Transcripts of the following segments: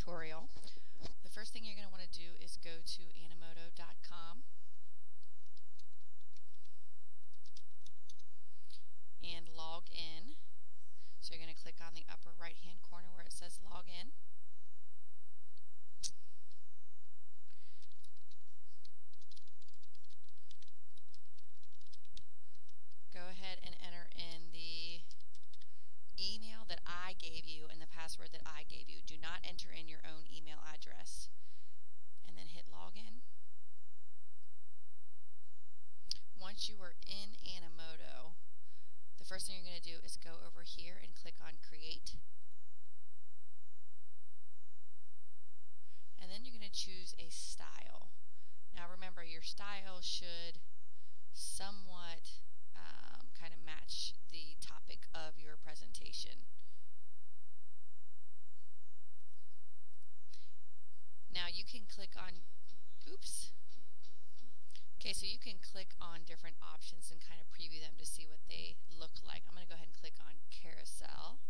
tutorial. The first thing you're going to want to do is go to Animoto.com and log in. So you're going to click on the upper right hand corner where it says log in. Go ahead and enter in the email that I gave you and the password that I gave you. Do not enter in your own email address. And then hit login. Once you are in Animoto, the first thing you're going to do is go over here and click on create. And then you're going to choose a style. Now remember, your style should somewhat kind of match the topic of your presentation. Now you can click on, Okay, so you can click on different options and kind of preview them to see what they look like. I'm going to go ahead and click on carousel.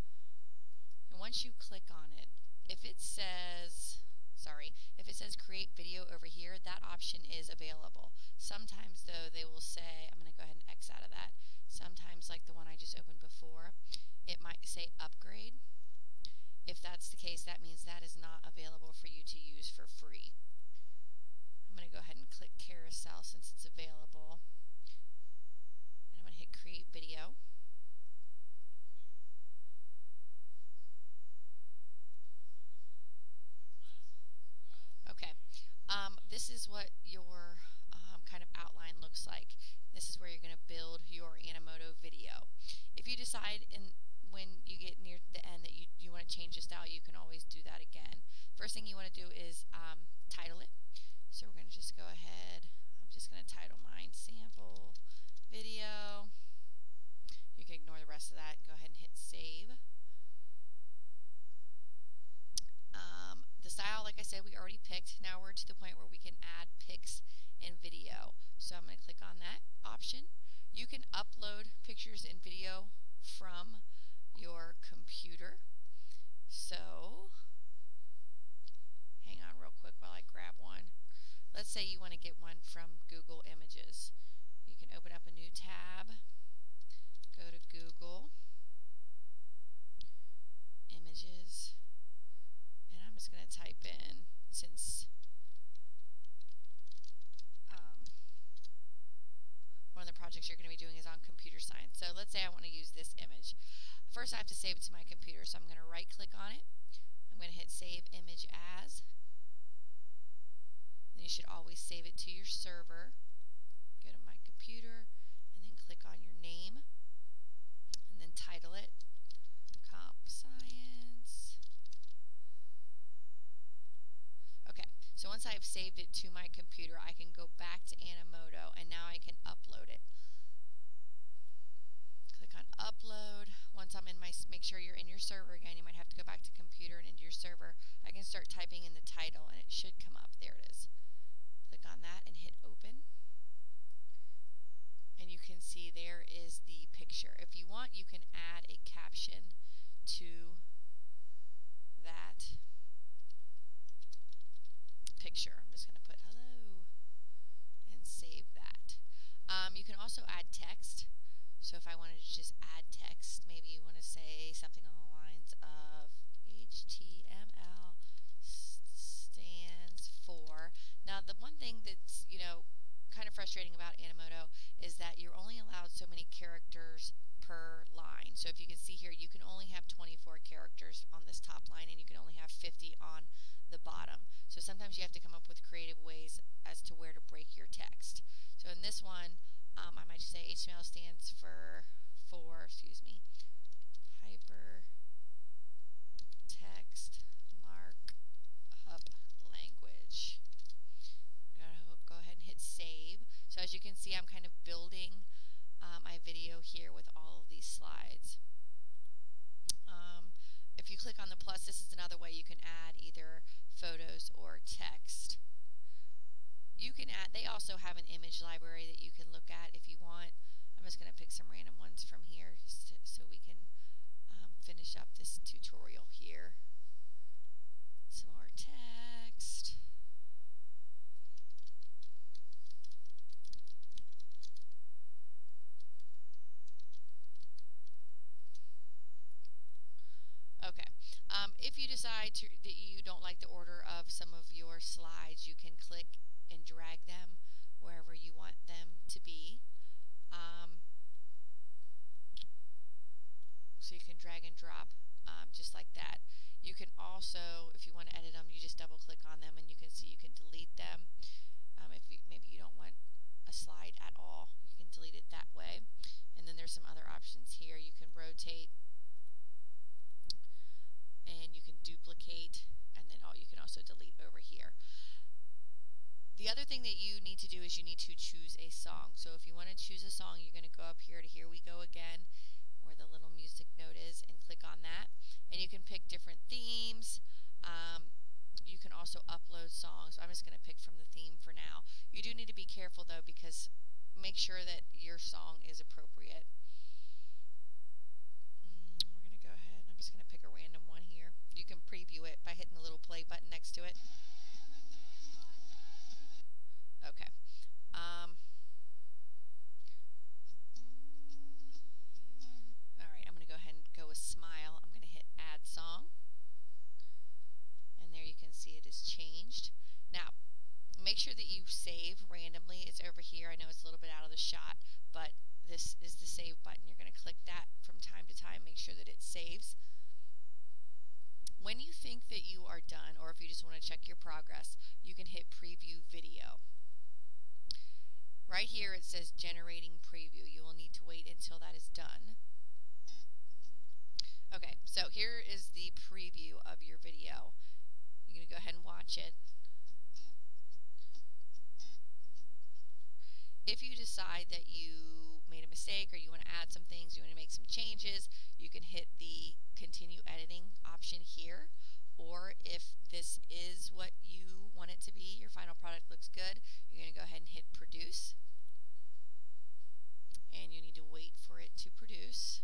And once you click on it, if it says create video over here, that option is available. Sometimes though they will say, I'm going to go ahead and X out of that. Sometimes, like the one I just opened before, it might say upgrade. If that's the case, that means that is not available for you to use for free. I'm going to go ahead and click carousel since it's available. And I'm going to hit create video. Okay, this is what your kind of outline looks like. This is where you're going to build your Animoto video. If you decide when you get near the end that you want to change the style, you can always do that again. First thing you want to do is title it. So we're going to just go ahead. I'm just going to title mine sample video. You can ignore the rest of that. Go ahead and hit save. The style, like I said, we already picked. Now we're to the point where we can add pics and video. So I'm going to click on that option. You can upload pictures and video from your computer. So hang on real quick while I grab one. Let's say you want to get one from Google Images. You can open up a new tab, go to Google Images, and I'm just going to type in, since one of the projects you're going to be doing is on computer science. So let's say I want to use this image. First I have to save it to my computer, so I'm going to right click on it. I'm going to hit save image as. Then you should always save it to your server. Go to my computer and then click on your name and then title it Comp Science. Okay, so once I've saved it to my computer, I can go back to Animoto and now I can upload it. Click on upload. Once I'm in make sure you're in your server again. You might have to go back to computer and into your server. I can start typing in the title and it should come up. There it is. Click on that and hit open. And you can see there is the picture. If you want, you can add a caption to that picture. I'm just going to put hello and save that. You can also add text. So if I wanted to just add text, maybe you want to say something along the lines of HTML stands for. Now the one thing that's, kind of frustrating about Animoto is that you're only allowed so many characters per line. So if you can see here, you can only have 24 characters on this top line and you can only have 50 on the bottom. So sometimes you have to come up with creative ways as to where to break your text. So in this one, I might just say HTML stands for hypertext markup language. I'm going to go ahead and hit save. So as you can see, I'm kind of building my video here with all of these slides. If you click on the plus, this is another way you can add either photos or text. You can add, they also have an image library that you can look at if you want. I'm just going to pick some random ones from here just so we can finish up this tutorial here. Some more if you decide that you don't like the order of some of your slides, you can click and drag them wherever you want them to be. So you can drag and drop just like that. You can also, if you want to edit them, you just double click on them and you can see you can delete them. If maybe you don't want a slide at all, you can delete it that way. And then there's some other options here. You can rotate and you can duplicate, and then you can also delete over here. The other thing that you need to do is you need to choose a song. So if you want to choose a song, you're going to go up here to Here We Go Again, where the little music note is, and click on that. And you can pick different themes. You can also upload songs. I'm just going to pick from the theme for now. You do need to be careful though, because make sure that your song is appropriate. We're going to go ahead. I'm just going to pick a random one here. You can preview it by hitting the little play button next to it. Okay. Alright, I'm going to go ahead and go with Smile. I'm going to hit Add Song. And there you can see it is changed. Now, make sure that you save randomly. It's over here. I know it's a little bit out of the shot, but this is the save button. You're going to click that from time to time. Make sure that it saves. When you think that you are done, or if you just want to check your progress, you can hit Preview Video. Right here it says Generating Preview. You will need to wait until that is done. Okay, so here is the preview of your video. You're going to go ahead and watch it. If you decide that you made a mistake or you want to add some things, you want to make some changes, you can hit the Continue Editing option here. Or if this is what you want it to be, your final product looks good, you're going to go ahead and hit Produce. And you need to wait for it to produce.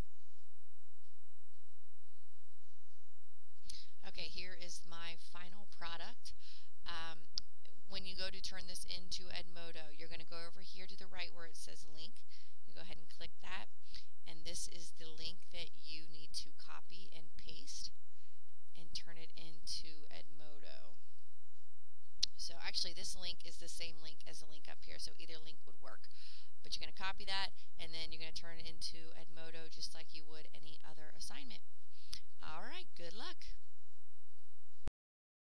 Okay, here is my final product. When you go to turn this into Animoto, you're going to go over here to the right where it says link. You go ahead and click that, and this is the link that you need to copy and paste and turn it into Animoto. So actually this link is the same link as the link up here, so either link would work. But you're going to copy that, and then you're going to turn it into Animoto just like you would any other assignment. Alright, good luck.